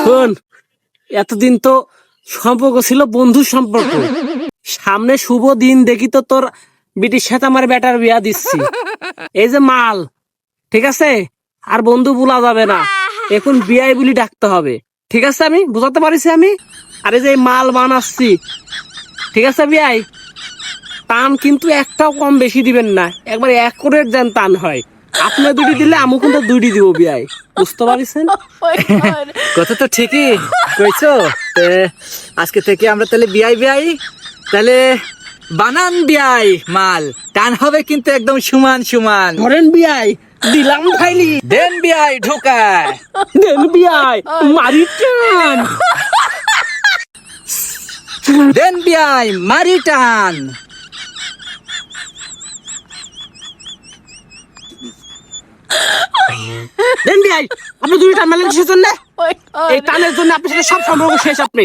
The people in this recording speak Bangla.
শোন, এতদিন তো সম্পর্ক ছিল বন্ধুর সম্পর্ক, সামনে শুভ দিন দেখি তো তোর বিটির সাথে আমার বেটার বিয়া দিচ্ছি। এই যে মাল, ঠিক আছে, আর বন্ধু বলা যাবে না, এখন বিয়াই বলি ডাকতে হবে। ঠিক আছে, আমি বুঝাতে পারিছি আমি। আর এই যে মাল বানাচ্ছি, ঠিক আছে বিয়াই, টান কিন্তু একটাও কম বেশি দিবেন না, একবার অ্যাকুরেট যেন টান হয়। আপনার দুটি দিলে আমি কিন্তু দুইটি দিব বিয়াই, বুঝতে পারিছেন? কথা তো ঠিকই কইছো। আজকে থেকে আমরা তাহলে বিয়াই বিয়াই, তাহলে বানান বিয়াই, মাল টান হবে কিন্তু একদম সমান সমান। ধরেন বিয়াই, দিলাম খাইলি, দেন বিয়াই ঢোকায়, দেন বিয়াই, মারি টান। দেন বিয়াই মারি টান। দেন বিয়াই, আপনি দুটি টান মারলেন কিসের জন্য? এই টানের জন্য আপনার সাথে সব সম্পর্ক শেষ। আপনি